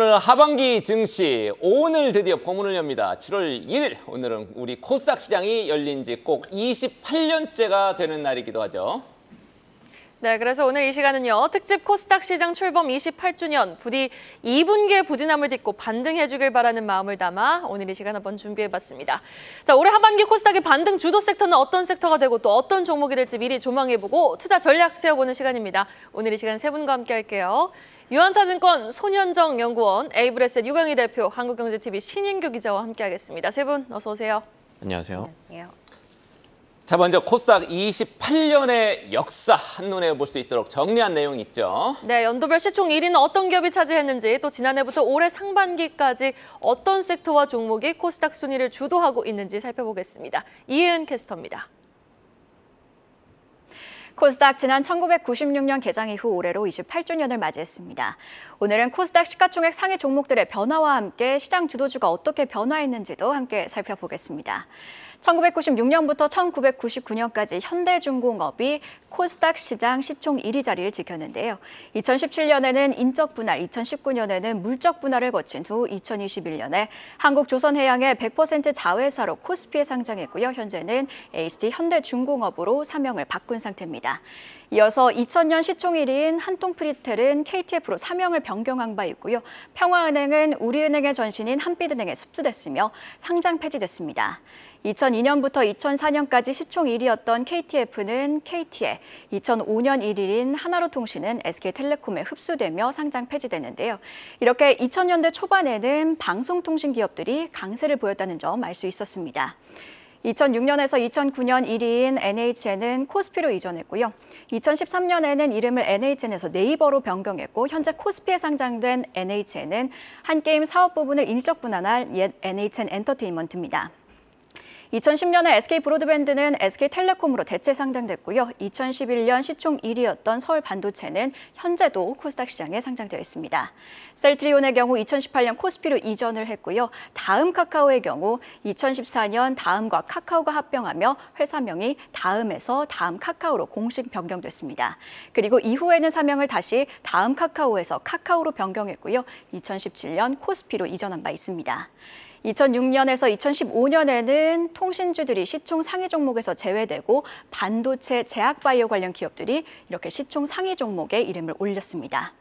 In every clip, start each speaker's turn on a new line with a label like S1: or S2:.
S1: 오늘 하반기 증시, 오늘 드디어 포문을 엽니다. 7월 1일, 오늘은 우리 코스닥 시장이 열린 지 꼭 28년째가 되는 날이기도 하죠.
S2: 네, 그래서 오늘 이 시간은요. 특집 코스닥 시장 출범 28주년, 부디 2분기의 부진함을 딛고 반등해주길 바라는 마음을 담아 오늘 이 시간 한번 준비해봤습니다. 자, 올해 하반기 코스닥의 반등 주도 섹터는 어떤 섹터가 되고 또 어떤 종목이 될지 미리 조망해보고 투자 전략 세워보는 시간입니다. 오늘 이 시간 세 분과 함께 할게요. 유한타증권 손현정 연구원, 에이블에셋 유강희 대표, 한국경제TV 신인규 기자와 함께하겠습니다. 세 분 어서 오세요.
S1: 안녕하세요.
S2: 안녕하세요.
S1: 자, 먼저 코스닥 28년의 역사 한눈에 볼 수 있도록 정리한 내용이 있죠.
S2: 네, 연도별 시총 1위는 어떤 기업이 차지했는지, 또 지난해부터 올해 상반기까지 어떤 섹터와 종목이 코스닥 순위를 주도하고 있는지 살펴보겠습니다. 이은 캐스터입니다.
S3: 코스닥 지난 1996년 개장 이후 올해로 28주년을 맞이했습니다. 오늘은 코스닥 시가총액 상위 종목들의 변화와 함께 시장 주도주가 어떻게 변화했는지도 함께 살펴보겠습니다. 1996년부터 1999년까지 현대중공업이 코스닥 시장 시총 1위 자리를 지켰는데요. 2017년에는 인적 분할, 2019년에는 물적 분할을 거친 후 2021년에 한국조선해양의 100% 자회사로 코스피에 상장했고요. 현재는 HT 현대중공업으로 사명을 바꾼 상태입니다. 이어서 2000년 시총 1위인 한통프리텔은 KTF로 사명을 변경한 바 있고요. 평화은행은 우리은행의 전신인 한빛은행에 습수됐으며 상장 폐지됐습니다. 2002년부터 2004년까지 시총 1위였던 KTF는 KT에, 2005년 1위인 하나로통신은 SK텔레콤에 흡수되며 상장 폐지됐는데요. 이렇게 2000년대 초반에는 방송통신 기업들이 강세를 보였다는 점 알 수 있었습니다. 2006년에서 2009년 1위인 NHN은 코스피로 이전했고요. 2013년에는 이름을 NHN에서 네이버로 변경했고 현재 코스피에 상장된 NHN은 한 게임 사업 부분을 인적 분할한 옛 NHN 엔터테인먼트입니다. 2010년에 SK브로드밴드는 SK텔레콤으로 대체 상장됐고요. 2011년 시총 1위였던 서울반도체는 현재도 코스닥 시장에 상장되어 있습니다. 셀트리온의 경우 2018년 코스피로 이전을 했고요. 다음 카카오의 경우 2014년 다음과 카카오가 합병하며 회사명이 다음에서 다음 카카오로 공식 변경됐습니다. 그리고 이후에는 사명을 다시 다음 카카오에서 카카오로 변경했고요. 2017년 코스피로 이전한 바 있습니다. 2006년에서 2015년에는 통신주들이 시총 상위 종목에서 제외되고 반도체, 제약바이오 관련 기업들이 이렇게 시총 상위 종목에 이름을 올렸습니다.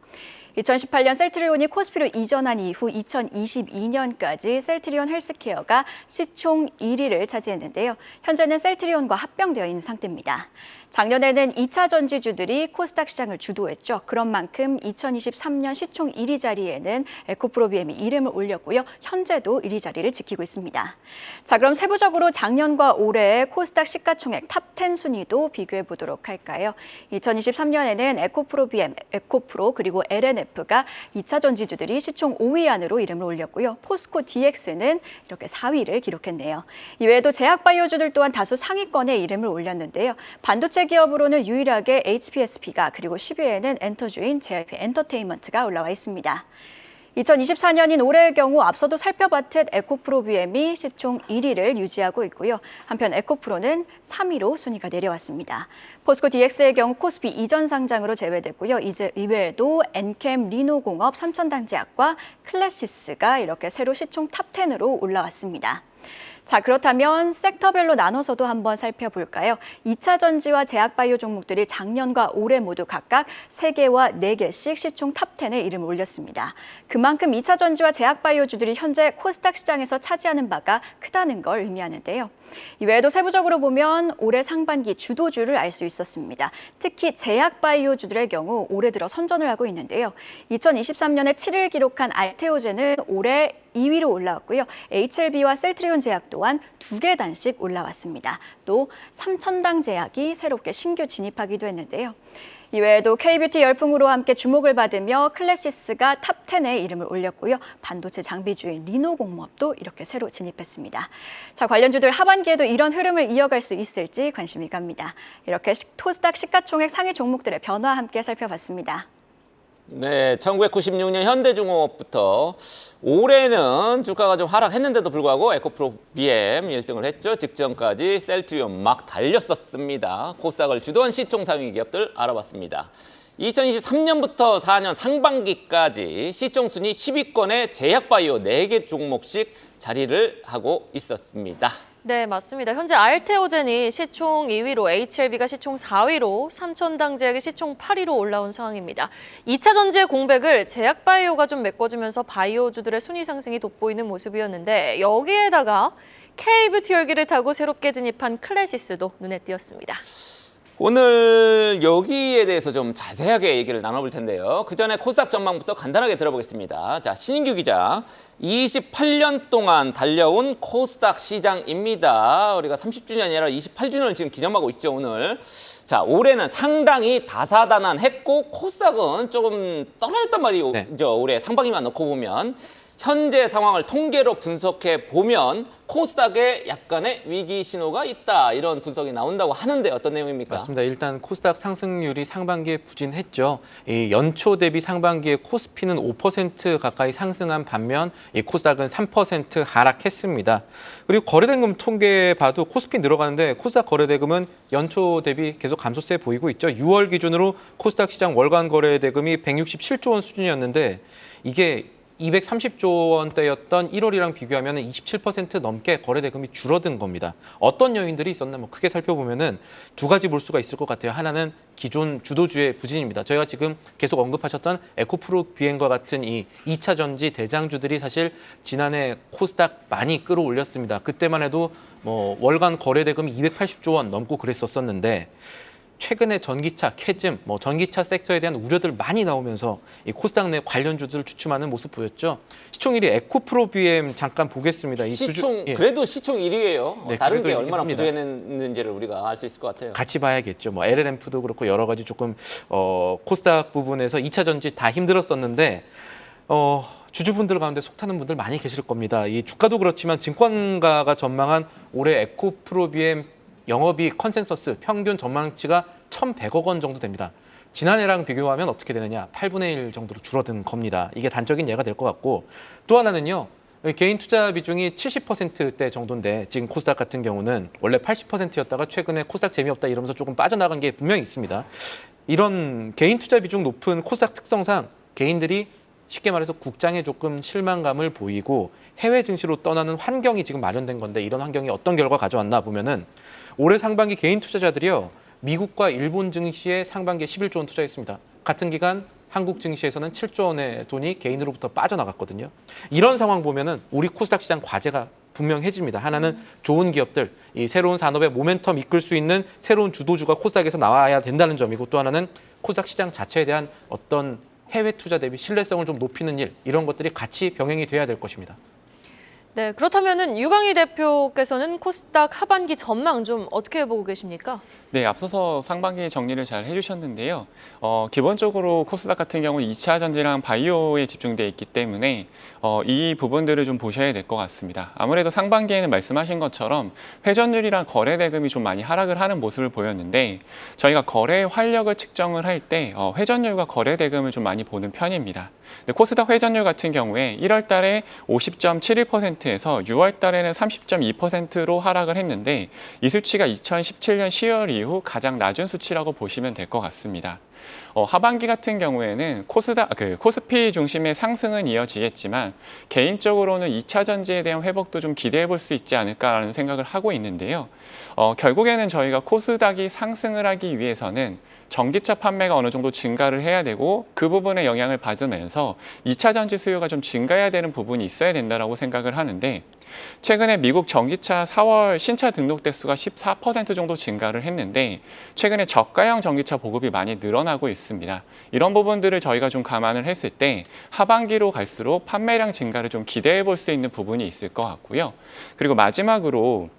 S3: 2018년 셀트리온이 코스피로 이전한 이후 2022년까지 셀트리온 헬스케어가 시총 1위를 차지했는데요. 현재는 셀트리온과 합병되어 있는 상태입니다. 작년에는 2차 전지주들이 코스닥 시장을 주도했죠. 그런 만큼 2023년 시총 1위 자리에는 에코프로비엠이 이름을 올렸고요. 현재도 1위 자리를 지키고 있습니다. 자, 그럼 세부적으로 작년과 올해의 코스닥 시가총액 탑10 순위도 비교해 보도록 할까요? 2023년에는 에코프로비엠, 에코프로 그리고 LNF가 2차 전지주들이 시총 5위 안으로 이름을 올렸고요. 포스코 DX는 이렇게 4위를 기록했네요. 이외에도 제약바이오주들 또한 다수 상위권에 이름을 올렸는데요. 반도체 기업으로는 유일하게 HPSP가 그리고 10위에는 엔터주인 JYP 엔터테인먼트가 올라와 있습니다. 2024년인 올해의 경우 앞서도 살펴봤듯 에코프로비엠이 시총 1위를 유지하고 있고요. 한편 에코프로는 3위로 순위가 내려왔습니다. 포스코 DX의 경우 코스피 이전 상장으로 제외됐고요. 이제 이외에도 엔캠, 리노공업, 삼천당제약과 클래시스가 이렇게 새로 시총 탑10으로 올라왔습니다. 자, 그렇다면 섹터별로 나눠서도 한번 살펴볼까요? 2차 전지와 제약바이오 종목들이 작년과 올해 모두 각각 3개와 4개씩 시총 탑10에 이름을 올렸습니다. 그만큼 2차 전지와 제약바이오주들이 현재 코스닥 시장에서 차지하는 바가 크다는 걸 의미하는데요. 이외에도 세부적으로 보면 올해 상반기 주도주를 알 수 있었습니다. 특히 제약바이오주들의 경우 올해 들어 선전을 하고 있는데요. 2023년에 7위를 기록한 알테오젠은 올해 2위로 올라왔고요. HLB와 셀트리온 제약 또한 2계단씩 올라왔습니다. 또 삼천당 제약이 새롭게 신규 진입하기도 했는데요. 이외에도 K뷰티 열풍으로 함께 주목을 받으며 클래시스가 탑10에 이름을 올렸고요. 반도체 장비주인 리노공업도 이렇게 새로 진입했습니다. 자, 관련주들 하반기에도 이런 흐름을 이어갈 수 있을지 관심이 갑니다. 이렇게 코스닥 시가총액 상위 종목들의 변화 함께 살펴봤습니다.
S1: 네, 1996년 현대중공업부터 올해는 주가가 좀 하락했는데도 불구하고 에코프로비엠 1등을 했죠. 직전까지 셀트리온 막 달렸었습니다. 코스닥을 주도한 시총 상위 기업들 알아봤습니다. 2023년부터 4년 상반기까지 시총 순위 10위권에 제약바이오 4개 종목씩 자리를 하고 있었습니다.
S2: 네, 맞습니다. 현재 알테오젠이 시총 2위로 HLB가 시총 4위로 삼천당제약이 시총 8위로 올라온 상황입니다. 2차 전지의 공백을 제약바이오가 좀 메꿔주면서 바이오주들의 순위 상승이 돋보이는 모습이었는데 여기에다가 K뷰티 열기를 타고 새롭게 진입한 클래시스도 눈에 띄었습니다.
S1: 오늘 여기에 대해서 좀 자세하게 얘기를 나눠볼 텐데요. 그 전에 코스닥 전망부터 간단하게 들어보겠습니다. 자, 신인규 기자, 28년 동안 달려온 코스닥 시장입니다. 우리가 30주년이 아니라 28주년을 지금 기념하고 있죠, 오늘. 자, 올해는 상당히 다사다난했고 코스닥은 조금 떨어졌단 말이죠.
S4: 네.
S1: 올해 상반기만 놓고 보면. 현재 상황을 통계로 분석해 보면 코스닥에 약간의 위기 신호가 있다, 이런 분석이 나온다고 하는데 어떤 내용입니까?
S4: 맞습니다. 일단 코스닥 상승률이 상반기에 부진했죠. 이 연초 대비 상반기에 코스피는 5% 가까이 상승한 반면 이 코스닥은 3% 하락했습니다. 그리고 거래대금 통계 봐도 코스피 늘어가는데 코스닥 거래대금은 연초 대비 계속 감소세 보이고 있죠. 6월 기준으로 코스닥 시장 월간 거래대금이 167조 원 수준이었는데 이게 230조 원대였던 1월이랑 비교하면 27% 넘게 거래대금이 줄어든 겁니다. 어떤 요인들이 있었나 크게 살펴보면은 두 가지 볼 수가 있을 것 같아요. 하나는 기존 주도주의 부진입니다. 저희가 지금 계속 언급하셨던 에코프로 비행과 같은 이 2차 전지 대장주들이 사실 지난해 코스닥 많이 끌어올렸습니다. 그때만 해도 월간 거래대금이 280조 원 넘고 그랬었는데 최근에 전기차, 캐즘, 전기차 섹터에 대한 우려들 많이 나오면서 이 코스닥 내 관련주들을 주춤하는 모습 보였죠. 시총 1위 에코프로 BM 잠깐 보겠습니다. 이
S1: 시총,
S4: 예.
S1: 그래도 시총 1위예요.
S4: 네,
S1: 다른
S4: 그래도
S1: 게 얼마나
S4: 합니다.
S1: 부족했는지를 우리가 알 수 있을 것 같아요.
S4: 같이 봐야겠죠. LLM프도 그렇고 여러 가지 조금 코스닥 부분에서 2차 전지 다 힘들었었는데 주주분들 가운데 속타는 분들 많이 계실 겁니다. 이 주가도 그렇지만 증권가가 전망한 올해 에코프로 BM 영업이익 컨센서스 평균 전망치가 1,100억 원 정도 됩니다. 지난해랑 비교하면 어떻게 되느냐? 8분의 1 정도로 줄어든 겁니다. 이게 단적인 예가 될 것 같고 또 하나는요. 개인 투자 비중이 70%대 정도인데 지금 코스닥 같은 경우는 원래 80%였다가 최근에 코스닥 재미없다 이러면서 조금 빠져나간 게 분명히 있습니다. 이런 개인 투자 비중 높은 코스닥 특성상 개인들이 쉽게 말해서 국장에 조금 실망감을 보이고 해외 증시로 떠나는 환경이 지금 마련된 건데 이런 환경이 어떤 결과 가져왔나 보면은 올해 상반기 개인 투자자들이요. 미국과 일본 증시에 상반기에 11조 원 투자했습니다. 같은 기간 한국 증시에서는 7조 원의 돈이 개인으로부터 빠져나갔거든요. 이런 상황 보면은 우리 코스닥 시장 과제가 분명해집니다. 하나는 좋은 기업들, 이 새로운 산업의 모멘텀 이끌 수 있는 새로운 주도주가 코스닥에서 나와야 된다는 점이고 또 하나는 코스닥 시장 자체에 대한 어떤 해외 투자 대비 신뢰성을 좀 높이는 일, 이런 것들이 같이 병행이 돼야 될 것입니다.
S2: 네, 그렇다면은 유광희 대표께서는 코스닥 하반기 전망 좀 어떻게 보고 계십니까?
S5: 네, 앞서서 상반기 정리를 잘 해주셨는데요. 기본적으로 코스닥 같은 경우는 2차 전지랑 바이오에 집중되어 있기 때문에 이 부분들을 좀 보셔야 될 것 같습니다. 아무래도 상반기에는 말씀하신 것처럼 회전율이랑 거래 대금이 좀 많이 하락을 하는 모습을 보였는데 저희가 거래 활력을 측정을 할 때 회전율과 거래 대금을 좀 많이 보는 편입니다. 코스닥 회전율 같은 경우에 1월 달에 50.71%에서 6월 달에는 30.2%로 하락을 했는데 이 수치가 2017년 10월 이후 가장 낮은 수치라고 보시면 될 것 같습니다. 하반기 같은 경우에는 코스피 중심의 상승은 이어지겠지만 개인적으로는 2차 전지에 대한 회복도 좀 기대해 볼 수 있지 않을까라는 생각을 하고 있는데요. 결국에는 저희가 코스닥이 상승을 하기 위해서는 전기차 판매가 어느 정도 증가를 해야 되고 그 부분에 영향을 받으면서 2차 전지 수요가 좀 증가해야 되는 부분이 있어야 된다고 생각을 하는데 최근에 미국 전기차 4월 신차 등록 대수가 14% 정도 증가를 했는데 최근에 저가형 전기차 보급이 많이 늘어나고 있습니다. 이런 부분들을 저희가 좀 감안을 했을 때 하반기로 갈수록 판매량 증가를 좀 기대해 볼 수 있는 부분이 있을 것 같고요. 그리고 마지막으로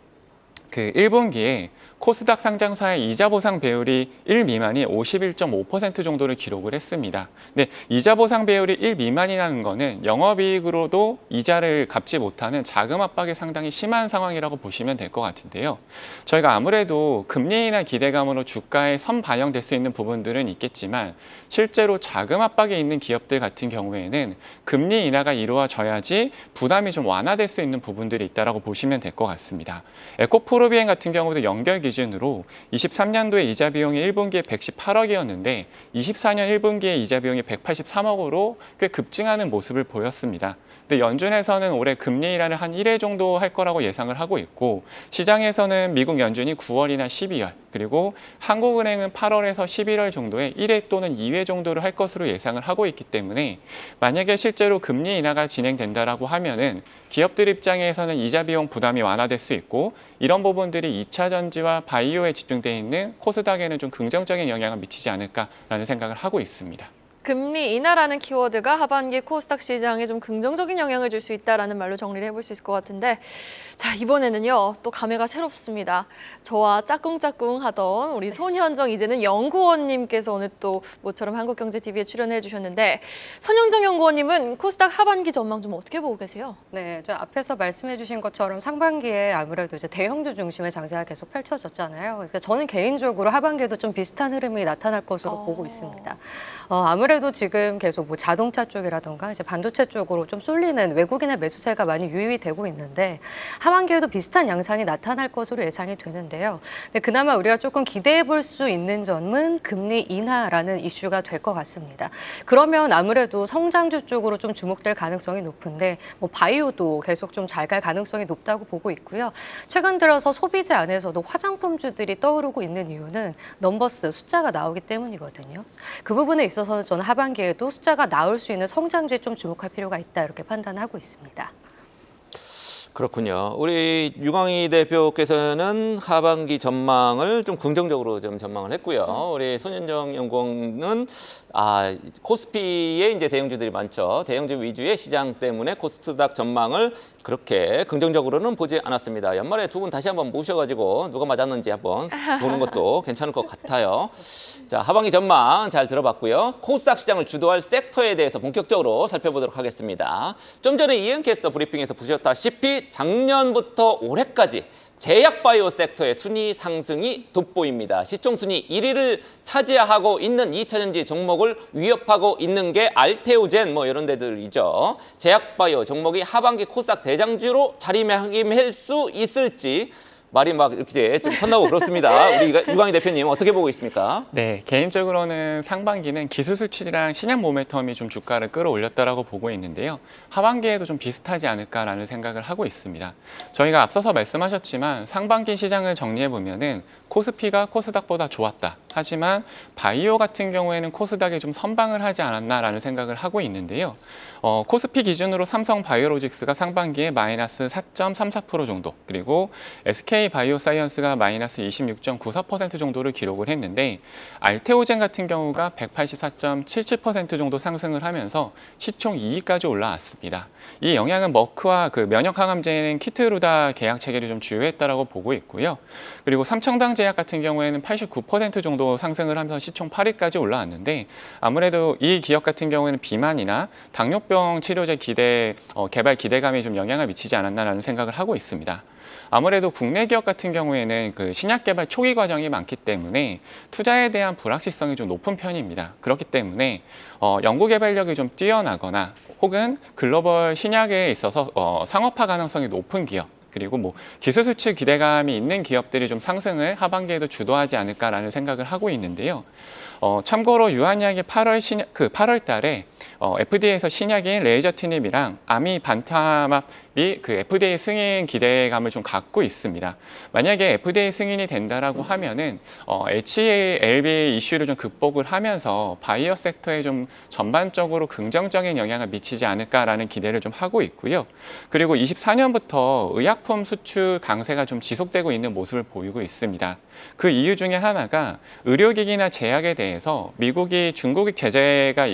S5: 1분기에 코스닥 상장사의 이자 보상 배율이 1 미만이 51.5% 정도를 기록을 했습니다. 근데 이자 보상 배율이 1 미만이라는 거는 영업이익으로도 이자를 갚지 못하는 자금 압박이 상당히 심한 상황이라고 보시면 될 것 같은데요. 저희가 아무래도 금리 인하 기대감으로 주가에 선반영될 수 있는 부분들은 있겠지만 실제로 자금 압박에 있는 기업들 같은 경우에는 금리 인하가 이루어져야지 부담이 좀 완화될 수 있는 부분들이 있다고 보시면 될 것 같습니다. 에코프로 토르비엔 같은 경우도 연결 기준으로 23년도에 이자 비용이 1분기에 118억이었는데 24년 1분기에 이자 비용이 183억으로 꽤 급증하는 모습을 보였습니다. 근데 연준에서는 올해 금리 인하를 한 1회 정도 할 거라고 예상을 하고 있고 시장에서는 미국 연준이 9월이나 12월 그리고 한국은행은 8월에서 11월 정도에 1회 또는 2회 정도를 할 것으로 예상을 하고 있기 때문에 만약에 실제로 금리 인하가 진행된다라고 하면은 기업들 입장에서는 이자 비용 부담이 완화될 수 있고 이런 부분들이 2차 전지와 바이오에 집중되어 있는 코스닥에는 좀 긍정적인 영향을 미치지 않을까라는 생각을 하고 있습니다.
S2: 금리 인하라는 키워드가 하반기 코스닥 시장에 좀 긍정적인 영향을 줄 수 있다라는 말로 정리를 해볼 수 있을 것 같은데 자 이번에는요 또 감회가 새롭습니다. 저와 짝꿍짝꿍 하던 우리 손현정 이제는 연구원님께서 오늘 또 모처럼 한국경제TV에 출연해 주셨는데 손현정 연구원님은 코스닥 하반기 전망 좀 어떻게 보고 계세요?
S6: 네, 저 앞에서 말씀해 주신 것처럼 상반기에 아무래도 이제 대형주 중심의 장세가 계속 펼쳐졌잖아요. 그래서 저는 개인적으로 하반기에도 좀 비슷한 흐름이 나타날 것으로 보고 있습니다. 아무래도 지금 계속 뭐 자동차 쪽이라던가 이제 반도체 쪽으로 좀 쏠리는 외국인의 매수세가 많이 유입이 되고 있는데 하반기에도 비슷한 양상이 나타날 것으로 예상이 되는데요. 근데 그나마 우리가 조금 기대해 볼 수 있는 점은 금리 인하라는 이슈가 될 것 같습니다. 그러면 아무래도 성장주 쪽으로 좀 주목될 가능성이 높은데 뭐 바이오도 계속 좀 잘 갈 가능성이 높다고 보고 있고요. 최근 들어서 소비재 안에서도 화장품주들이 떠오르고 있는 이유는 넘버스 숫자가 나오기 때문이거든요. 그 부분에 있어서는 저는 하반기에도 숫자가 나올 수 있는 성장주에 좀 주목할 필요가 있다 이렇게 판단하고 있습니다.
S1: 그렇군요. 우리 유광희 대표께서는 하반기 전망을 좀 긍정적으로 좀 전망을 했고요. 우리 손현정 연구원은 코스피에 이제 대형주들이 많죠. 대형주 위주의 시장 때문에 코스닥 전망을 그렇게 긍정적으로는 보지 않았습니다. 연말에 두 분 다시 한번 모셔가지고 누가 맞았는지 한번 보는 것도 괜찮을 것 같아요. 자, 하반기 전망 잘 들어봤고요. 코스닥 시장을 주도할 섹터에 대해서 본격적으로 살펴보도록 하겠습니다. 좀 전에 이은 캐스터 브리핑에서 보셨다시피 작년부터 올해까지 제약바이오 섹터의 순위 상승이 돋보입니다. 시총순위 1위를 차지하고 있는 2차전지 종목을 위협하고 있는 게 알테오젠 뭐 이런 데들이죠. 제약바이오 종목이 하반기 코스닥 대장주로 자리매김할 수 있을지 말이 막 이렇게 좀 헛나고 그렇습니다. 우리 유광희 대표님 어떻게 보고 있습니까?
S5: 네, 개인적으로는 상반기는 기술 수출이랑 신약 모멘텀이 좀 주가를 끌어올렸다라고 보고 있는데요. 하반기에도 좀 비슷하지 않을까라는 생각을 하고 있습니다. 저희가 앞서서 말씀하셨지만 상반기 시장을 정리해 보면은 코스피가 코스닥보다 좋았다. 하지만 바이오 같은 경우에는 코스닥이 좀 선방을 하지 않았나라는 생각을 하고 있는데요. 코스피 기준으로 삼성 바이오로직스가 상반기에 마이너스 4.34% 정도, 그리고 SK 바이오사이언스가 마이너스 26.94% 정도를 기록을 했는데 알테오젠 같은 경우가 184.77% 정도 상승을 하면서 시총 2위까지 올라왔습니다. 이 영향은 머크와 그 면역항암제인 키트루다 계약 체결이 좀 주요했다라고 보고 있고요. 그리고 삼청당제약 같은 경우에는 89% 정도 상승을 하면서 시총 8위까지 올라왔는데 아무래도 이 기업 같은 경우에는 비만이나 당뇨병 치료제 개발 기대감이 좀 영향을 미치지 않았나라는 생각을 하고 있습니다. 아무래도 국내 기업 같은 경우에는 그 신약 개발 초기 과정이 많기 때문에 투자에 대한 불확실성이 좀 높은 편입니다. 그렇기 때문에 연구 개발력이 좀 뛰어나거나 혹은 글로벌 신약에 있어서 상업화 가능성이 높은 기업, 그리고 뭐 기술 수출 기대감이 있는 기업들이 좀 상승을 하반기에도 주도하지 않을까라는 생각을 하고 있는데요. 참고로 유한약이 8월 달에 FDA에서 신약인 레이저티닙이랑 아미반타맙이 그 FDA 승인 기대감을 좀 갖고 있습니다. 만약에 FDA 승인이 된다라고 하면은 HLB 이슈를 좀 극복을 하면서 바이오 섹터에 좀 전반적으로 긍정적인 영향을 미치지 않을까라는 기대를 좀 하고 있고요. 그리고 24년부터 의약품 수출 강세가 좀 지속되고 있는 모습을 보이고 있습니다. 그 이유 중에 하나가 의료기기나 제약에 대해서 미국이 중국익 제재가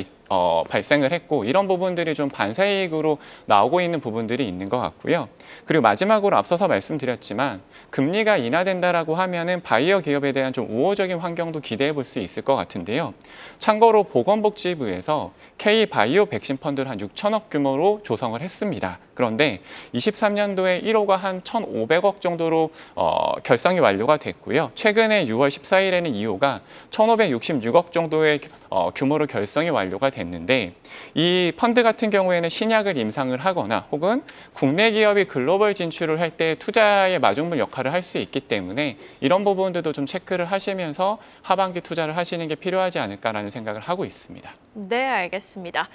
S5: 발생을 했고 이런 부분들이 좀 반사이익으로 나오고 있는 부분들이 있는 것 같고요. 그리고 마지막으로 앞서서 말씀드렸지만 금리가 인하된다라고 하면은 바이오 기업에 대한 좀 우호적인 환경도 기대해 볼 수 있을 것 같은데요. 참고로 보건복지부에서 K-바이오 백신 펀드를 한 6천억 규모로 조성을 했습니다. 그런데 23년도에 1호가 한 1,500억 정도로 결성이 완료가 됐고요. 최근에 6월 14일에는 2호가 1,566억 정도의 규모로 결성이 완료가 됐는데 이 펀드 같은 경우에는 신약을 임상을 하거나 혹은 국내 기업이 글로벌 진출을 할 때 투자의 마중물 역할을 할 수 있기 때문에 이런 부분들도 좀 체크를 하시면서 하반기 투자를 하시는 게 필요하지 않을까라는 생각을 하고 있습니다.
S2: 네, 알겠습니다.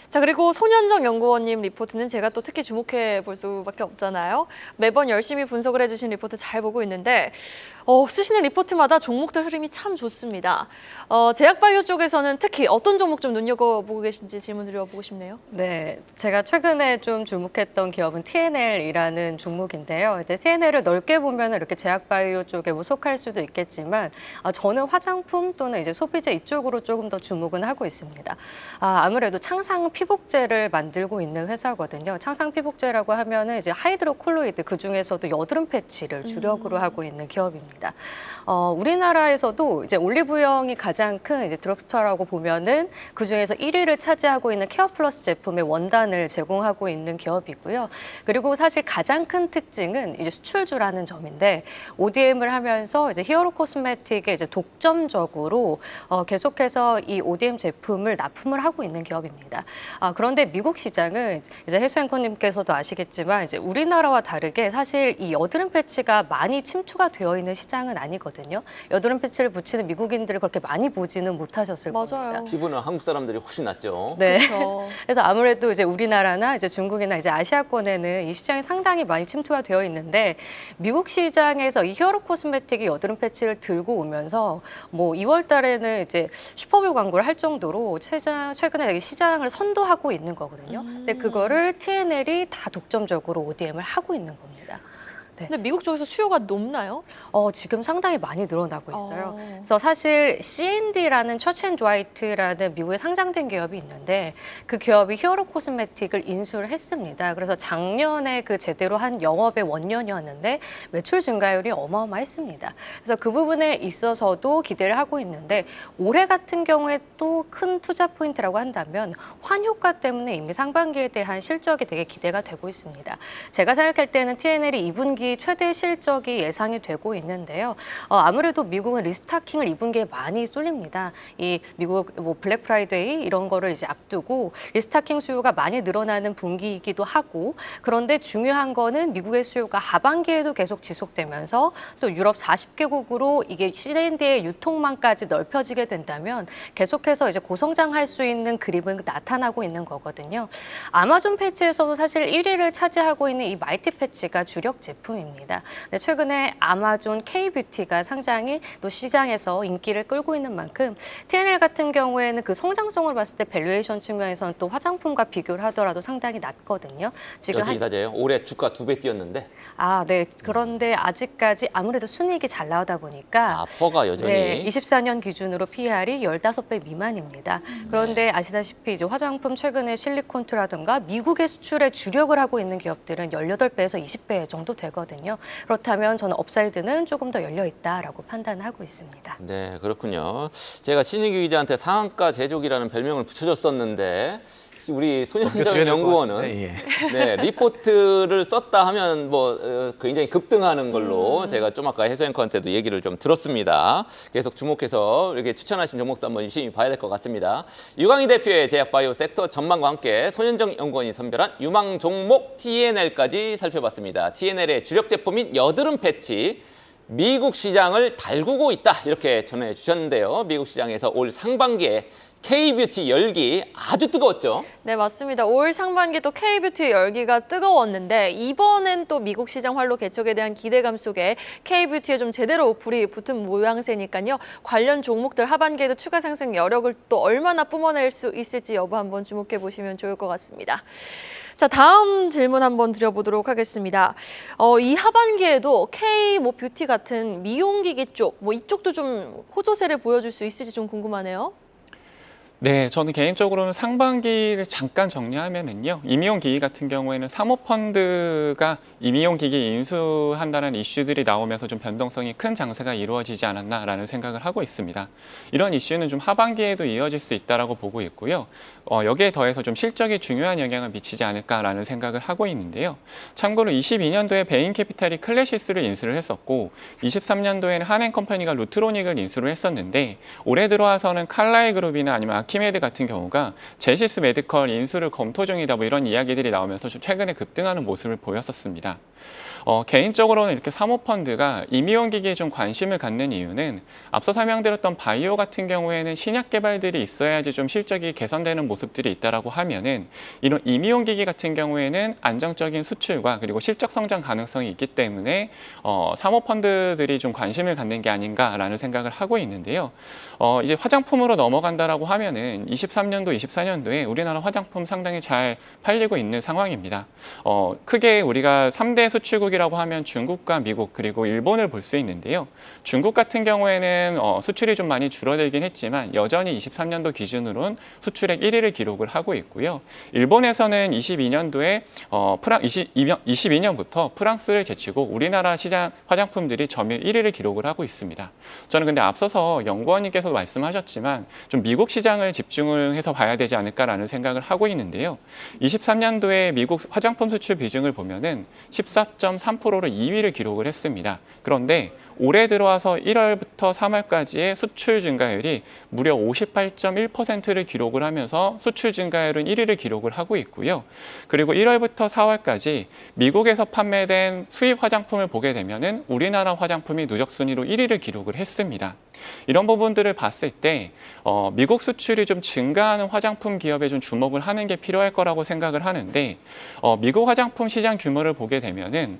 S2: 자, 그리고 손현정 연구원님 리포트는 제가 또 특히 주목해 볼 수밖에 없잖아요. 매번 열심히 분석을 해주신 리포트 잘 보고 있는데 쓰시는 리포트마다 종목들 흐름이 참 좋습니다. 제약바이오 쪽에서는 특히 어떤 종목 좀 눈여겨보고 계신지 질문 드려보고 싶네요.
S6: 네, 제가 최근에 좀 주목했던 기업은 TNL이라는 종목인데요. 이제 TNL을 넓게 보면 이렇게 제약바이오 쪽에 뭐 속할 수도 있겠지만 저는 화장품 또는 이제 소비재 이쪽으로 조금 더 주목은 하고 있습니다. 아무래도 창상 피복제를 만들고 있는 회사거든요. 창상 피복제라고 하면은 이제 하이드로콜로이드 그 중에서도 여드름 패치를 주력으로 하고 있는 기업입니다. 우리나라에서도 이제 올리브영이 가장 큰 이제 드럭스토어라고 보면은 그 중에서 1위를 차지하고 있는 케어플러스 제품의 원단을 제공하고 있는 기업이고요. 그리고 사실 가장 큰 특징은 이제 수출주라는 점인데 ODM을 하면서 이제 히어로 코스메틱에 이제 독점적으로 계속해서 이 ODM 제품을 납품을 하고 있는 기업입니다. 그런데 미국 시장은 이제 해수 앵커님께서도 아시겠지만 이제 우리나라와 다르게 사실 이 여드름 패치가 많이 침투가 되어 있는 시장은 아니거든요. 여드름 패치를 붙이는 미국인들을 그렇게 많이 보지는 못하셨을 겁니다.
S2: 맞아요.
S1: 피부는 한국 사람들이 훨씬 낫죠.
S6: 네.
S2: 그렇죠.
S6: 그래서 아무래도 이제 우리나라나 이제 중국이나 이제 아시아권에는 이 시장이 상당히 많이 침투가 되어 있는데 미국 시장에서 이 히어로 코스메틱이 여드름 패치를 들고 오면서 뭐 2월 달에는 이제 슈퍼볼 광고를 할 정도로 최근에 시장을 선도하고 있는 거거든요. 근데 그거를 TNL이 다 독점적으로 ODM을 하고 있는 겁니다. 네.
S2: 근데 미국 쪽에서 수요가 높나요?
S6: 지금 상당히 많이 늘어나고 있어요. 그래서 사실 C&D라는 처치앤드와이트라는 미국에 상장된 기업이 있는데 그 기업이 히어로 코스메틱을 인수를 했습니다. 그래서 작년에 그 제대로 한 영업의 원년이었는데 매출 증가율이 어마어마했습니다. 그래서 그 부분에 있어서도 기대를 하고 있는데 올해 같은 경우에 또 큰 투자 포인트라고 한다면 환효과 때문에 이미 상반기에 대한 실적이 되게 기대가 되고 있습니다. 제가 생각할 때는 TNL이 2분기 최대 실적이 예상이 되고 있는데요. 아무래도 미국은 리스타킹을 2분기에 많이 쏠립니다. 이 미국 뭐 블랙 프라이데이 이런 거를 이제 앞두고 리스타킹 수요가 많이 늘어나는 분기이기도 하고 그런데 중요한 거는 미국의 수요가 하반기에도 계속 지속되면서 또 유럽 40개국으로 이게 C&D의 유통망까지 넓혀지게 된다면 계속해서 이제 고성장할 수 있는 그림은 나타나고 있는 거거든요. 아마존 패치에서도 사실 1위를 차지하고 있는 이 마이티 패치가 주력 제품입니다. 네, 최근에 아마존 K뷰티가 상장이 또 시장에서 인기를 끌고 있는 만큼 TNL 같은 경우에는 그 성장성을 봤을 때 밸류에이션 측면에서는 또 화장품과 비교를 하더라도 상당히 낮거든요. 지금
S1: 여전히 낮아요. 올해 주가 2배 뛰었는데.
S6: 네. 그런데 아직까지 아무래도 순이익이 잘 나오다 보니까
S1: 퍼가 여전히.
S6: 네, 24년 기준으로 PER이 15배 미만입니다. 그런데 아시다시피 이제 화장품 최근에 실리콘투라든가 미국의 수출에 주력을 하고 있는 기업들은 18배에서 20배 정도 되거든요. 그렇다면 저는 업사이드는 조금 더 열려 있다라고 판단하고 있습니다.
S1: 네, 그렇군요. 제가 신인규 기자한테 상한가 제조기라는 별명을 붙여줬었는데 우리 손현정 연구원은 네, 리포트를 썼다 하면 뭐 굉장히 급등하는 걸로 제가 좀 아까 해수 앵커한테도 얘기를 좀 들었습니다. 계속 주목해서 이렇게 추천하신 종목도 한번 유심히 봐야 될 것 같습니다. 유광희 대표의 제약바이오 섹터 전망과 함께 손현정 연구원이 선별한 유망 종목 TNL까지 살펴봤습니다. TNL의 주력 제품인 여드름 패치. 미국 시장을 달구고 있다 이렇게 전해주셨는데요. 미국 시장에서 올 상반기에 K뷰티 열기 아주 뜨거웠죠.
S2: 네, 맞습니다. 올 상반기 또 K뷰티 열기가 뜨거웠는데 이번엔 또 미국 시장 활로 개척에 대한 기대감 속에 K뷰티에 좀 제대로 불이 붙은 모양새니까요. 관련 종목들 하반기에도 추가 상승 여력을 또 얼마나 뿜어낼 수 있을지 여부 한번 주목해 보시면 좋을 것 같습니다. 자, 다음 질문 한번 드려보도록 하겠습니다. 이 하반기에도 K 뭐 뷰티 같은 미용기기 쪽, 뭐 이쪽도 좀 호조세를 보여줄 수 있을지 좀 궁금하네요.
S5: 네, 저는 개인적으로는 상반기를 잠깐 정리하면은요. 임의용기기 같은 경우에는 사모펀드가 임의용기기 인수한다는 이슈들이 나오면서 좀 변동성이 큰 장세가 이루어지지 않았나라는 생각을 하고 있습니다. 이런 이슈는 좀 하반기에도 이어질 수 있다라고 보고 있고요. 여기에 더해서 좀 실적이 중요한 영향을 미치지 않을까라는 생각을 하고 있는데요. 참고로 22년도에 베인캐피탈이 클래시스를 인수를 했었고 23년도에는 한앤컴퍼니가 루트로닉을 인수를 했었는데 올해 들어와서는 칼라이 그룹이나 아니면 로키메드 같은 경우가 제시스 메디컬 인수를 검토 중이다 뭐 이런 이야기들이 나오면서 좀 최근에 급등하는 모습을 보였었습니다. 개인적으로는 이렇게 사모펀드가 임의원기기에 좀 관심을 갖는 이유는 앞서 설명드렸던 바이오 같은 경우에는 신약 개발들이 있어야지 좀 실적이 개선되는 모습들이 있다라고 하면은 이런 임의원기기 같은 경우에는 안정적인 수출과 그리고 실적 성장 가능성이 있기 때문에 사모펀드들이 좀 관심을 갖는 게 아닌가라는 생각을 하고 있는데요. 이제 화장품으로 넘어간다라고 하면은 23년도, 24년도에 우리나라 화장품 상당히 잘 팔리고 있는 상황입니다. 크게 우리가 3대 수출국이라고 하면 중국과 미국 그리고 일본을 볼 수 있는데요. 중국 같은 경우에는 수출이 좀 많이 줄어들긴 했지만 여전히 23년도 기준으로는 수출액 1위를 기록을 하고 있고요. 일본에서는 22년도에 22년부터 프랑스를 제치고 우리나라 시장 화장품들이 점유율 1위를 기록을 하고 있습니다. 저는 근데 앞서서 연구원님께서 말씀하셨지만 좀 미국 시장을 집중을 해서 봐야 되지 않을까라는 생각을 하고 있는데요. 23년도에 미국 화장품 수출 비중을 보면은 14.3%로 2위를 기록을 했습니다. 그런데 올해 들어와서 1월부터 3월까지의 수출 증가율이 무려 58.1%를 기록을 하면서 수출 증가율은 1위를 기록을 하고 있고요. 그리고 1월부터 4월까지 미국에서 판매된 수입 화장품을 보게 되면은 우리나라 화장품이 누적 순위로 1위를 기록을 했습니다. 이런 부분들을 봤을 때 미국 수출이 좀 증가하는 화장품 기업에 좀 주목을 하는 게 필요할 거라고 생각을 하는데 미국 화장품 시장 규모를 보게 되면은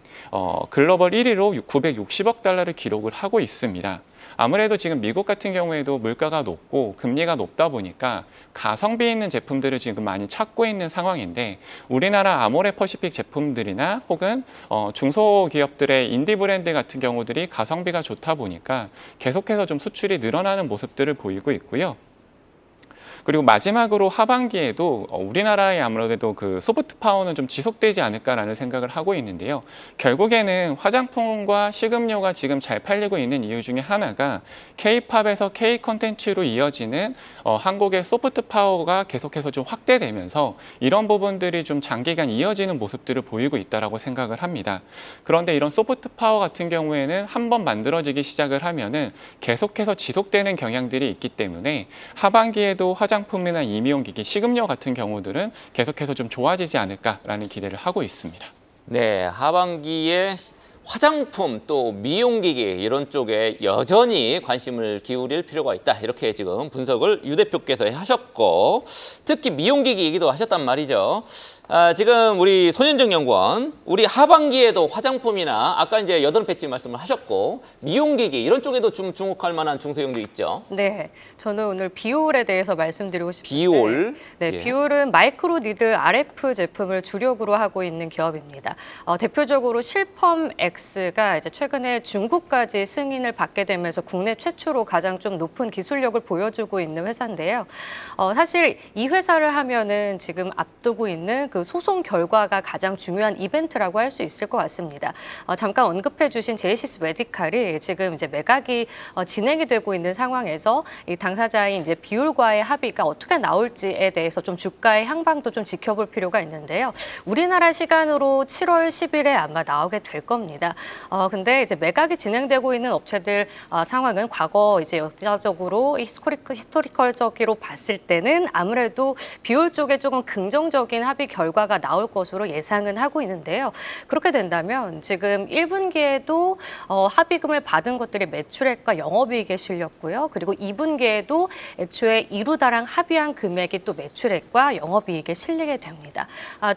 S5: 글로벌 1위로 960억 달러를 기록을 하고 있습니다. 아무래도 지금 미국 같은 경우에도 물가가 높고 금리가 높다 보니까 가성비 있는 제품들을 지금 많이 찾고 있는 상황인데 우리나라 아모레퍼시픽 제품들이나 혹은 중소기업들의 인디 브랜드 같은 경우들이 가성비가 좋다 보니까 계속해서 좀 수출이 늘어나는 모습들을 보이고 있고요. 그리고 마지막으로 하반기에도 우리나라의 아무래도 그 소프트 파워는 좀 지속되지 않을까라는 생각을 하고 있는데요. 결국에는 화장품과 식음료가 지금 잘 팔리고 있는 이유 중에 하나가 K-팝에서 K-컨텐츠로 이어지는 한국의 소프트 파워가 계속해서 좀 확대되면서 이런 부분들이 좀 장기간 이어지는 모습들을 보이고 있다라고 생각을 합니다. 그런데 이런 소프트 파워 같은 경우에는 한번 만들어지기 시작을 하면은 계속해서 지속되는 경향들이 있기 때문에 하반기에도 화장품이나 임의용기기, 식음료 같은 경우들은 계속해서 좀 좋아지지 않을까라는 기대를 하고 있습니다.
S1: 네, 하반기에 화장품 또 미용기기 이런 쪽에 여전히 관심을 기울일 필요가 있다. 이렇게 지금 분석을 유 대표께서 하셨고 특히 미용기기 얘기도 하셨단 말이죠. 지금 우리 손현정 연구원, 우리 하반기에도 화장품이나 아까 이제 8배지 말씀을 하셨고 미용기기 이런 쪽에도 좀 주목할 만한 중소형도 있죠.
S6: 네, 저는 오늘 비올에 대해서 말씀드리고 싶은데
S1: 비올.
S6: 네,
S1: 예.
S6: 비올은 마이크로 니들 RF 제품을 주력으로 하고 있는 기업입니다. 대표적으로 실펌 X가 이제 최근에 중국까지 승인을 받게 되면서 국내 최초로 가장 좀 높은 기술력을 보여주고 있는 회사인데요. 사실 이 회사를 하면은 지금 앞두고 있는 그 소송 결과가 가장 중요한 이벤트라고 할 수 있을 것 같습니다. 잠깐 언급해주신 제이시스 메디칼이 지금 이제 매각이 진행이 되고 있는 상황에서 이 당사자인 이제 비올과의 합의가 어떻게 나올지에 대해서 좀 주가의 향방도 좀 지켜볼 필요가 있는데요. 우리나라 시간으로 7월 10일에 아마 나오게 될 겁니다. 근데 이제 매각이 진행되고 있는 업체들 상황은 과거 이제 역사적으로 히스토리컬적으로 봤을 때는 아무래도 비올 쪽에 조금 긍정적인 합의 결과가 나올 것으로 예상은 하고 있는데요. 그렇게 된다면 지금 1분기에도 합의금을 받은 것들이 매출액과 영업이익에 실렸고요. 그리고 2분기에도 애초에 이루다랑 합의한 금액이 또 매출액과 영업이익에 실리게 됩니다.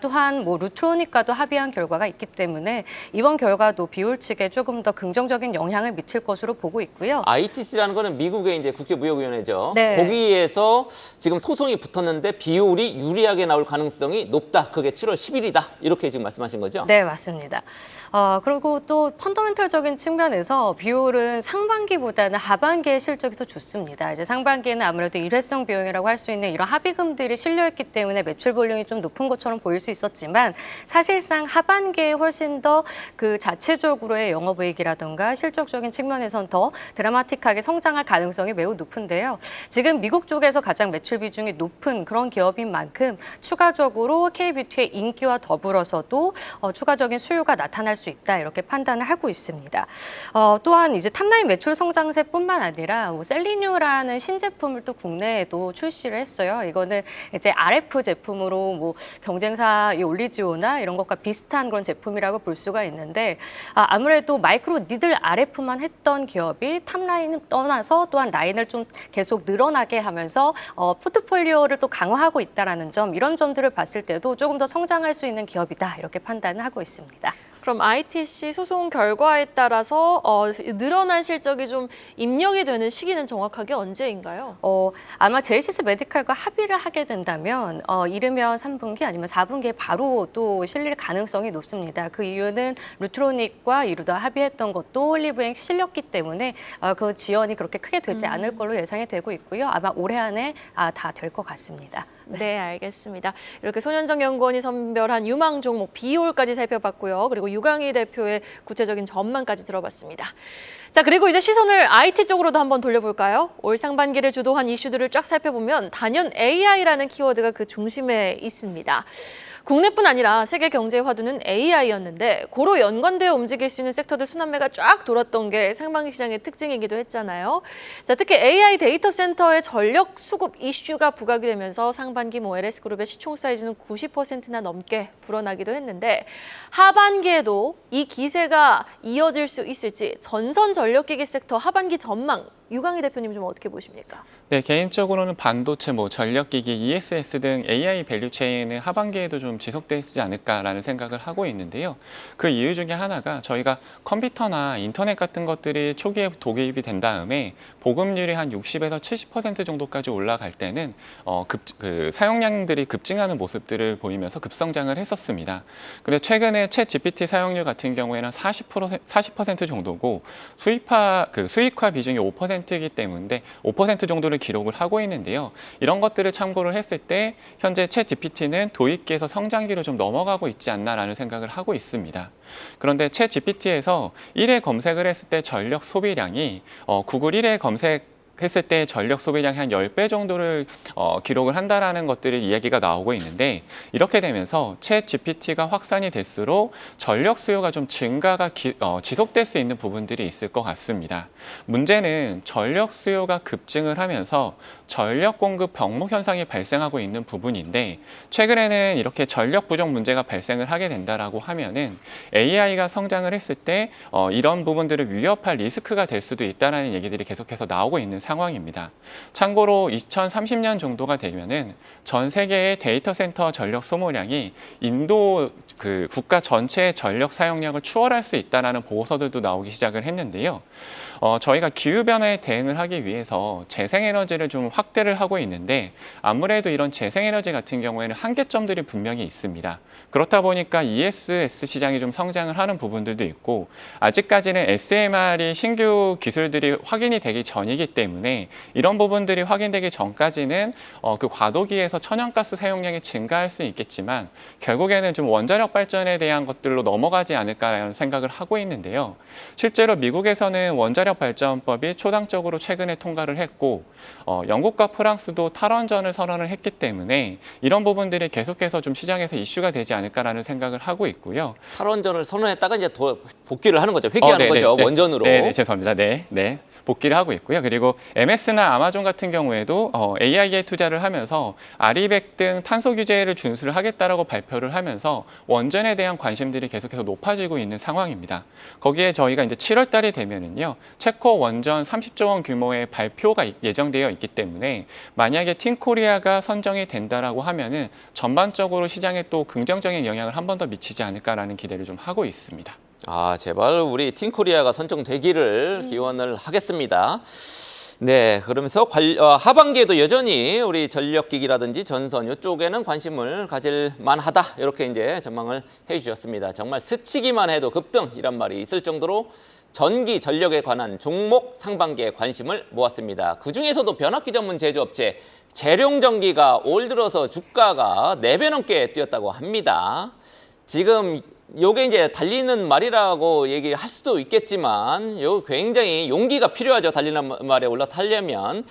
S6: 또한 뭐 루트로닉과도 합의한 결과가 있기 때문에 이번 결과도 비올 측에 조금 더 긍정적인 영향을 미칠 것으로 보고 있고요.
S1: ITC라는 거는 미국의 이제 국제무역위원회죠.
S6: 네.
S1: 거기에서 지금 소송이 붙었는데 비율이 유리하게 나올 가능성이 높다. 그게 7월 10일이다. 이렇게 지금 말씀하신 거죠?
S6: 네, 맞습니다. 그리고 또 펀더멘털적인 측면에서 비올은 상반기보다는 하반기의 실적이 더 좋습니다. 이제 상반기에는 아무래도 일회성 비용이라고 할 수 있는 이런 합의금들이 실려있기 때문에 매출 볼륨이 좀 높은 것처럼 보일 수 있었지만 사실상 하반기에 훨씬 더 그 자체적으로의 영업이익이라든가 실적적인 측면에선 더 드라마틱하게 성장할 가능성이 매우 높은데요. 지금 미국 쪽에서 가장 매출 비중이 높은 그런 기업인 만큼 추가적으로 KBT의 인기와 더불어서도 추가적인 수요가 나타날 수 있다 이렇게 판단을 하고 있습니다. 또한 이제 탑라인 매출 성장세뿐만 아니라 뭐 셀리뉴라는 신제품을 또 국내에도 출시를 했어요. 이거는 이제 RF 제품으로 뭐 경쟁사 이 올리지오나 이런 것과 비슷한 그런 제품이라고 볼 수가 있는데 아무래도 마이크로 니들 RF만 했던 기업이 탑라인을 떠나서 또한 라인을 좀 계속 늘어나게 하면서 포트폴리오를 또 강화하고 있다라는 점 이런 점들을 봤을 때도 조금 더 성장할 수 있는 기업이다 이렇게 판단을 하고 있습니다.
S2: 그럼 ITC 소송 결과에 따라서 늘어난 실적이 좀 입력이 되는 시기는 정확하게 언제인가요?
S6: 아마 제이시스 메디칼과 합의를 하게 된다면 이르면 3분기 아니면 4분기에 바로 또 실릴 가능성이 높습니다. 그 이유는 루트로닉과 이루다 합의했던 것도 올리브영 실렸기 때문에 그 지연이 그렇게 크게 되지 않을 걸로 예상이 되고 있고요. 아마 올해 안에 다 될 것 같습니다.
S2: 네, 알겠습니다. 이렇게 손현정 연구원이 선별한 유망 종목 비올까지 살펴봤고요. 그리고 유강희 대표의 구체적인 전망까지 들어봤습니다. 자, 그리고 이제 시선을 IT 쪽으로도 한번 돌려볼까요? 올 상반기를 주도한 이슈들을 쫙 살펴보면 단연 AI라는 키워드가 그 중심에 있습니다. 국내뿐 아니라 세계 경제의 화두는 AI였는데 고로 연관되어 움직일 수 있는 섹터들 순환매가 쫙 돌았던 게 상반기 시장의 특징이기도 했잖아요. 자, 특히 AI 데이터 센터의 전력 수급 이슈가 부각이 되면서 상반기 LS그룹의 시총 사이즈는 90%나 넘게 불어나기도 했는데 하반기에도 이 기세가 이어질 수 있을지 전선 전력기기 섹터 하반기 전망 유강희 대표님 좀 어떻게 보십니까?
S5: 네, 개인적으로는 반도체, 전력기기, ESS 등 AI 밸류체인은 하반기에도 좀 지속되지 않을까라는 생각을 하고 있는데요. 그 이유 중에 하나가 저희가 컴퓨터나 인터넷 같은 것들이 초기에 도입이 된 다음에 보급률이 한 60에서 70% 정도까지 올라갈 때는 사용량들이 급증하는 모습들을 보이면서 급성장을 했었습니다. 근데 최근에 챗 GPT 사용률 같은 경우에는 40% 정도고 수익화 비중이 5%이기 때문에 5% 정도를 기록을 하고 있는데요. 이런 것들을 참고를 했을 때 현재 챗 GPT는 도입기에서 성장기로 좀 넘어가고 있지 않나라는 생각을 하고 있습니다. 그런데 챗 GPT에서 1회 검색을 했을 때 전력 소비량이 구글 1회 했을 때 전력 소비량이 한 10배 정도를 기록을 한다라는 것들이 이야기가 나오고 있는데 이렇게 되면서 챗 GPT가 확산이 될수록 전력 수요가 좀 증가가 지속될 수 있는 부분들이 있을 것 같습니다. 문제는 전력 수요가 급증을 하면서 전력 공급 병목 현상이 발생하고 있는 부분인데 최근에는 이렇게 전력 부족 문제가 발생을 하게 된다라고 하면은 AI가 성장을 했을 때 이런 부분들을 위협할 리스크가 될 수도 있다라는 얘기들이 계속해서 나오고 있는 상황입니다. 참고로 2030년 정도가 되면은 전 세계의 데이터 센터 전력 소모량이 인도 국가 전체의 전력 사용량을 추월할 수 있다는 보고서들도 나오기 시작을 했는데요. 저희가 기후변화에 대응을 하기 위해서 재생에너지를 좀 확대를 하고 있는데 아무래도 이런 재생에너지 같은 경우에는 한계점들이 분명히 있습니다. 그렇다 보니까 ESS 시장이 좀 성장을 하는 부분들도 있고 아직까지는 SMR이 신규 기술들이 확인이 되기 전이기 때문에 이런 부분들이 확인되기 전까지는 그 과도기에서 천연가스 사용량이 증가할 수 있겠지만 결국에는 좀 원자력 발전에 대한 것들로 넘어가지 않을까라는 생각을 하고 있는데요. 실제로 미국에서는 원자력 발전법이 초당적으로 최근에 통과를 했고 영국과 프랑스도 탈원전을 선언을 했기 때문에 이런 부분들이 계속해서 좀 시장에서 이슈가 되지 않을까라는 생각을 하고 있고요.
S1: 탈원전을 선언했다가 이제 복귀를 하는 거죠. 회귀하는 거죠.
S5: 네.
S1: 원전으로.
S5: 네, 죄송합니다. 네. 복귀를 하고 있고요. 그리고 MS나 아마존 같은 경우에도 AI에 투자를 하면서 아리백 등 탄소 규제를 준수를 하겠다라고 발표를 하면서 원전에 대한 관심들이 계속해서 높아지고 있는 상황입니다. 거기에 저희가 이제 7월 달이 되면은요. 체코 원전 30조 원 규모의 발표가 예정되어 있기 때문에 만약에 팀코리아가 선정이 된다라고 하면은 전반적으로 시장에 또 긍정적인 영향을 한 번 더 미치지 않을까라는 기대를 좀 하고 있습니다.
S1: 제발 우리 팀코리아가 선정되기를 기원을 하겠습니다. 네, 그러면서 하반기에도 여전히 우리 전력기기라든지 전선 이쪽에는 관심을 가질 만하다 이렇게 이제 전망을 해주셨습니다. 정말 스치기만 해도 급등 이란 말이 있을 정도로 전기 전력에 관한 종목 상반기에 관심을 모았습니다. 그 중에서도 변압기 전문 제조업체 재룡전기가 올 들어서 주가가 4배 넘게 뛰었다고 합니다. 지금 요게 이제 달리는 말이라고 얘기할 수도 있겠지만 요 굉장히 용기가 필요하죠. 달리는 말에 올라타려면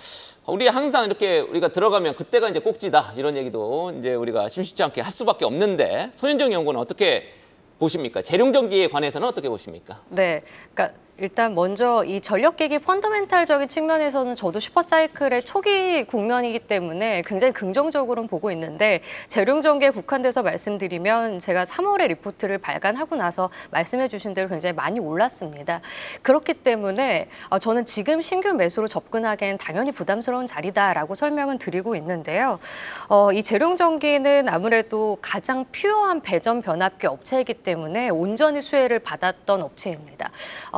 S1: 우리 항상 이렇게 우리가 들어가면 그때가 이제 꼭지다 이런 얘기도 이제 우리가 심심치 않게 할 수밖에 없는데 손현정 연구는 어떻게 보십니까? 재룡전기에 관해서는 어떻게 보십니까?
S6: 네, 그러니까 일단 먼저 이 전력기기 펀더멘탈적인 측면에서는 저도 슈퍼사이클의 초기 국면이기 때문에 굉장히 긍정적으로는 보고 있는데 재룡전기에 국한돼서 말씀드리면 제가 3월에 리포트를 발간하고 나서 말씀해 주신 대로 굉장히 많이 올랐습니다. 그렇기 때문에 저는 지금 신규 매수로 접근하기엔 당연히 부담스러운 자리다라고 설명은 드리고 있는데요. 이 재룡전기는 아무래도 가장 퓨어한 배전 변압기 업체이기 때문에 온전히 수혜를 받았던 업체입니다.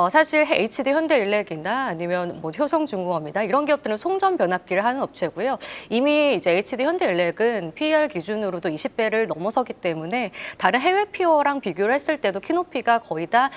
S6: 사실 HD 현대일렉이나 아니면 뭐 효성중공업이나 이런 기업들은 송전 변압기를 하는 업체고요. 이미 이제 HD 현대일렉은 PER 기준으로도 20배를 넘어서기 때문에 다른 해외 피어랑 비교를 했을 때도 키높이가 거의 다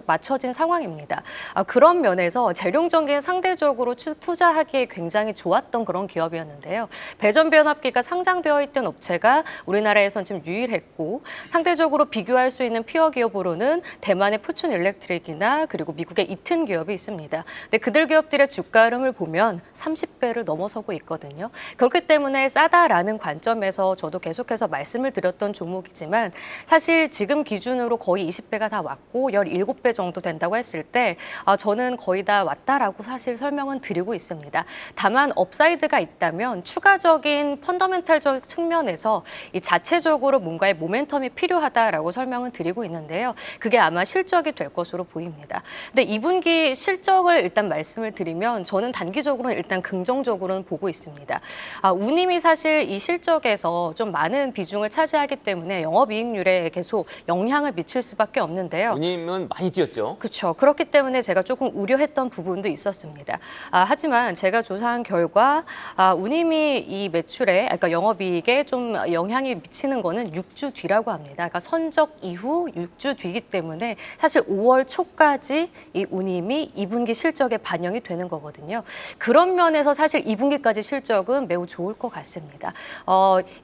S6: 맞춰진 상황입니다. 그런 면에서 재룡전기는 상대적으로 투자하기에 굉장히 좋았던 그런 기업이었는데요. 배전 변압기가 상장되어 있던 업체가 우리나라에선 지금 유일했고 상대적으로 비교할 수 있는 피어 기업으로는 대만의 푸춘 일렉트릭이나 그리고 미국의 이튼 기업이 있습니다. 근데 그들 기업들의 주가 흐름을 보면 30배를 넘어서고 있거든요. 그렇기 때문에 싸다라는 관점에서 저도 계속해서 말씀을 드렸던 종목이지만 사실 지금 기준으로 거의 20배가 다 왔고 17배 정도 된다고 했을 때 저는 거의 다 왔다라고 사실 설명은 드리고 있습니다. 다만 업사이드가 있다면 추가적인 펀더멘탈적 측면에서 이 자체적으로 뭔가의 모멘텀이 필요하다라고 설명은 드리고 있는데요. 그게 아마 실적이 될 것으로 보입니다. 근데 2분기 실적을 일단 말씀을 드리면 저는 단기적으로는 일단 긍정적으로는 보고 있습니다. 운임이 사실 이 실적에서 좀 많은 비중을 차지하기 때문에 영업이익률에 계속 영향을 미칠 수밖에 없는데요.
S1: 운임은 많이 뛰었죠.
S6: 그렇죠. 그렇기 때문에 제가 조금 우려했던 부분도 있었습니다. 하지만 제가 조사한 결과 운임이 이 매출에, 그러니까 영업이익에 좀 영향이 미치는 거는 6주 뒤라고 합니다. 그러니까 선적 이후 6주 뒤이기 때문에 사실 5월 초까지 이 운임이 2분기 실적에 반영이 되는 거거든요. 그런 면에서 사실 2분기까지 실적은 매우 좋을 것 같습니다.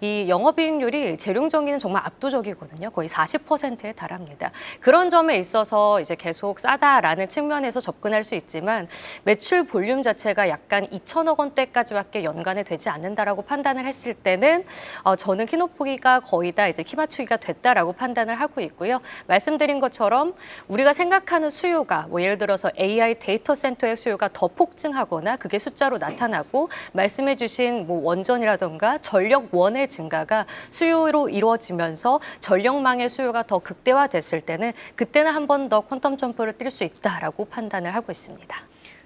S6: 이 영업이익률이 재룡전기는 정말 압도적이거든요. 거의 40%에 달합니다. 그런 점에 있어서 이제 계속 싸다라는 측면에서 접근할 수 있지만 매출 볼륨 자체가 약간 2천억 원대까지밖에 연간에 되지 않는다라고 판단을 했을 때는 저는 키높이가 거의 다 이제 키 맞추기가 됐다라고 판단을 하고 있고요. 말씀드린 것처럼 우리가 생각하는 수요가 뭐 예를 들어서 AI 데이터 센터의 수요가 더 폭증하거나 그게 숫자로 나타나고 말씀해 주신 뭐 원전이라던가 전력원의 증가가 수요로 이루어지면서 전력망의 수요가 더 극대화됐을 때는 그때는 한 번 더 퀀텀 점프를 뛸 수 있다라고 판단을 하고 있습니다.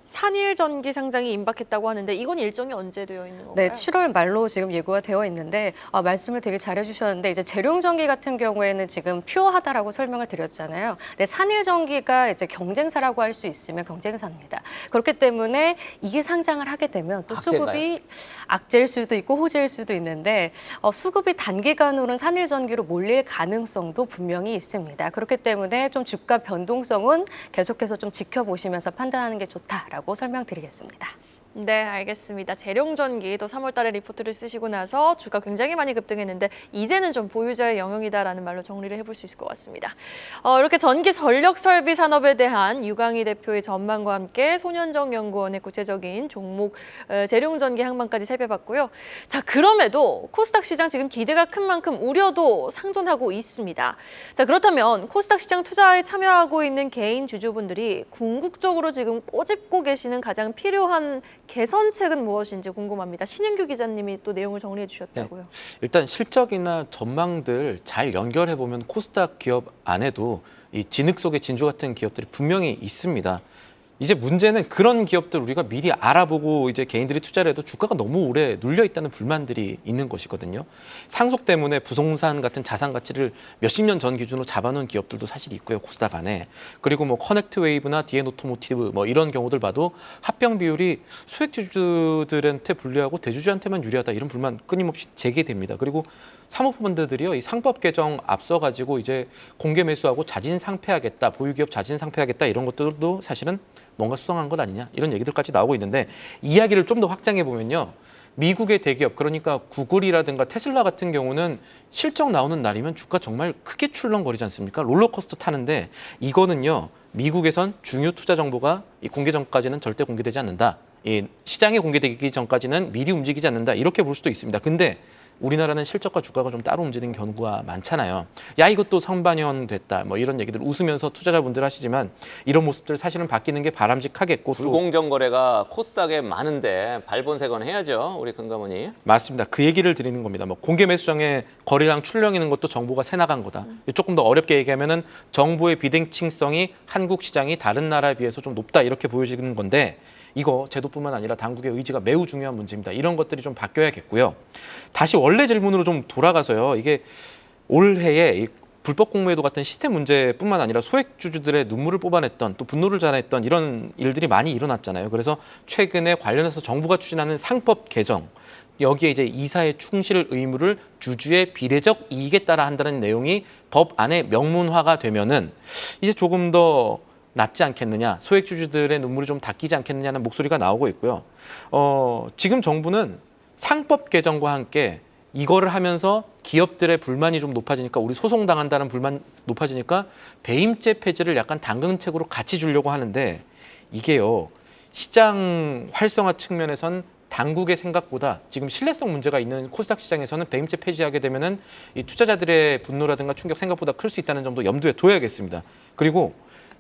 S2: 산일전기 상장이 임박했다고 하는데 이건 일정이 언제 되어 있는 건가요?
S6: 네, 7월 말로 지금 예고가 되어 있는데 말씀을 되게 잘해 주셨는데 이제 재룡전기 같은 경우에는 지금 퓨어하다라고 설명을 드렸잖아요. 근데 산일전기가 이제 경쟁사라고 할 수 있으면 경쟁사입니다. 그렇기 때문에 이게 상장을 하게 되면 또
S1: 악재가요?
S6: 수급이 악재일 수도 있고 호재일 수도 있는데 수급이 단기간으로는 산일전기로 몰릴 가능성도 분명히 있습니다. 그렇기 때문에 좀 주가 변동성은 계속해서 좀 지켜보시면서 판단하는 게 좋다라고 설명드리겠습니다.
S2: 네, 알겠습니다. 재룡전기 또 3월 달에 리포트를 쓰시고 나서 주가 굉장히 많이 급등했는데 이제는 좀 보유자의 영역이다라는 말로 정리를 해볼 수 있을 것 같습니다. 이렇게 전기 전력 설비 산업에 대한 유강희 대표의 전망과 함께 손현정 연구원의 구체적인 종목 재룡전기 항만까지 살펴봤고요. 자, 그럼에도 코스닥 시장 지금 기대가 큰 만큼 우려도 상존하고 있습니다. 자, 그렇다면 코스닥 시장 투자에 참여하고 있는 개인 주주분들이 궁극적으로 지금 꼬집고 계시는 가장 필요한 개선책은 무엇인지 궁금합니다. 신인규 기자님이 또 내용을 정리해 주셨다고요.
S4: 네. 일단 실적이나 전망들 잘 연결해 보면 코스닥 기업 안에도 이 진흙 속의 진주 같은 기업들이 분명히 있습니다. 이제 문제는 그런 기업들 우리가 미리 알아보고 이제 개인들이 투자를 해도 주가가 너무 오래 눌려 있다는 불만들이 있는 것이거든요. 상속 때문에 부동산 같은 자산 가치를 몇십 년 전 기준으로 잡아놓은 기업들도 사실 있고요, 코스닥 안에. 그리고 뭐 커넥트 웨이브나 디엔 오토모티브 뭐 이런 경우들 봐도 합병 비율이 소액주주들한테 불리하고 대주주한테만 유리하다 이런 불만 끊임없이 제기됩니다. 그리고 사모펀드들이요, 이 상법 개정 앞서 가지고 이제 공개 매수하고 자진 상폐하겠다, 보유기업 자진 상폐하겠다 이런 것들도 사실은 뭔가 수상한 것 아니냐 이런 얘기들까지 나오고 있는데 이야기를 좀 더 확장해 보면요, 미국의 대기업 그러니까 구글이라든가 테슬라 같은 경우는 실적 나오는 날이면 주가 정말 크게 출렁거리지 않습니까? 롤러코스터 타는데 이거는요. 미국에선 중요 투자 정보가 이 공개 전까지는 절대 공개되지 않는다. 이 시장에 공개되기 전까지는 미리 움직이지 않는다. 이렇게 볼 수도 있습니다. 근데 우리나라는 실적과 주가가 좀 따로 움직이는 경우가 많잖아요. 야, 이것도 선반영 됐다. 뭐 이런 얘기들 웃으면서 투자자분들 하시지만 이런 모습들 사실은 바뀌는 게 바람직하겠고.
S1: 불공정 거래가 코스닥에 많은데 발본색원 해야죠. 우리 금감원이.
S4: 맞습니다. 그 얘기를 드리는 겁니다. 뭐 공개 매수장에 거래량 출렁이는 것도 정보가 새 나간 거다. 조금 더 어렵게 얘기하면은 정보의 비대칭성이 한국 시장이 다른 나라에 비해서 좀 높다 이렇게 보여지는 건데 이거 제도뿐만 아니라 당국의 의지가 매우 중요한 문제입니다. 이런 것들이 좀 바뀌어야겠고요. 다시 원래 질문으로 좀 돌아가서요. 이게 올해에 이 불법 공모회도 같은 시스템 문제뿐만 아니라 소액주주들의 눈물을 뽑아냈던 또 분노를 자아냈던 이런 일들이 많이 일어났잖아요. 그래서 최근에 관련해서 정부가 추진하는 상법 개정 여기에 이제 이사의 충실 의무를 주주의 비례적 이익에 따라 한다는 내용이 법 안에 명문화가 되면은 이제 조금 더 낫지 않겠느냐, 소액주주들의 눈물이 좀 닦이지 않겠느냐는 목소리가 나오고 있고요. 지금 정부는 상법 개정과 함께 이거를 하면서 기업들의 불만이 좀 높아지니까 우리 소송당한다는 불만 높아지니까 배임죄 폐지를 약간 당근책으로 같이 주려고 하는데 이게요. 시장 활성화 측면에선 당국의 생각보다 지금 신뢰성 문제가 있는 코스닥 시장에서는 배임죄 폐지하게 되면은 이 투자자들의 분노라든가 충격 생각보다 클 수 있다는 점도 염두에 둬야겠습니다. 그리고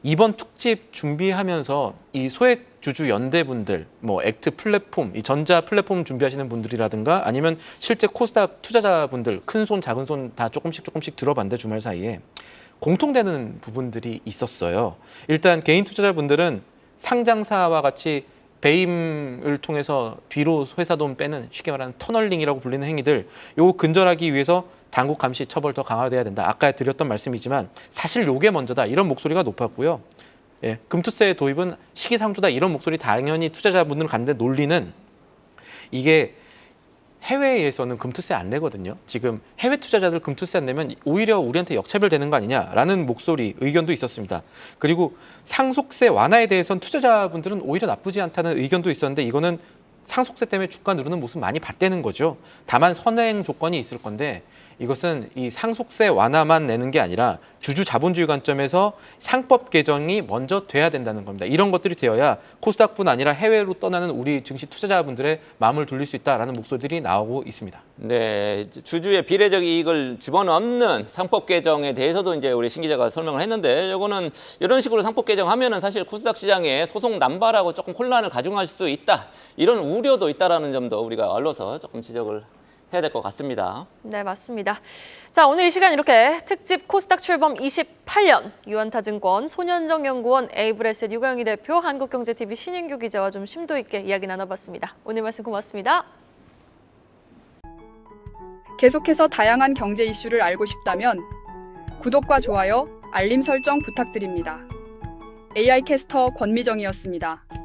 S4: 이번 특집 준비하면서 이 소액주주 연대분들, 뭐 액트 플랫폼, 이 전자 플랫폼 준비하시는 분들이라든가 아니면 실제 코스닥 투자자분들 큰 손 작은 손 다 조금씩 들어봤는데 주말 사이에 공통되는 부분들이 있었어요. 일단 개인 투자자분들은 상장사와 같이 배임을 통해서 뒤로 회사 돈 빼는 쉽게 말하는 터널링이라고 불리는 행위들 요거 근절하기 위해서 당국 감시 처벌 더 강화돼야 된다. 아까 드렸던 말씀이지만 사실 요게 먼저다. 이런 목소리가 높았고요. 예, 금투세 도입은 시기상조다. 이런 목소리 당연히 투자자분들 갔는데 논리는 이게 해외에서는 금투세 안 내거든요. 지금 해외 투자자들 금투세 안 내면 오히려 우리한테 역차별되는 거 아니냐라는 목소리, 의견도 있었습니다. 그리고 상속세 완화에 대해서는 투자자분들은 오히려 나쁘지 않다는 의견도 있었는데 이거는 상속세 때문에 주가 누르는 모습 많이 봤다는 거죠. 다만 선행 조건이 있을 건데 이것은 이 상속세 완화만 내는 게 아니라 주주 자본주의 관점에서 상법 개정이 먼저 돼야 된다는 겁니다. 이런 것들이 되어야 코스닥뿐 아니라 해외로 떠나는 우리 증시 투자자분들의 마음을 돌릴 수 있다라는 목소리들이 나오고 있습니다.
S1: 네, 주주의 비례적 이익을 집어넣는 상법 개정에 대해서도 이제 우리 신 기자가 설명을 했는데 이거는 이런 식으로 상법 개정하면은 사실 코스닥 시장에 소송 남발하고 조금 혼란을 가중할 수 있다. 이런 우려도 있다라는 점도 우리가 언론서 조금 지적을 해야 될 것 같습니다.
S2: 네, 맞습니다. 자, 오늘 이 시간 이렇게 특집 코스닥 출범 28년 유한타증권 손현정 연구원 에이블에셋 유가영희 대표 한국경제TV 신인규 기자와 좀 심도 있게 이야기 나눠봤습니다. 오늘 말씀 고맙습니다.
S7: 계속해서 다양한 경제 이슈를 알고 싶다면 구독과 좋아요, 알림 설정 부탁드립니다. AI 캐스터 권미정이었습니다.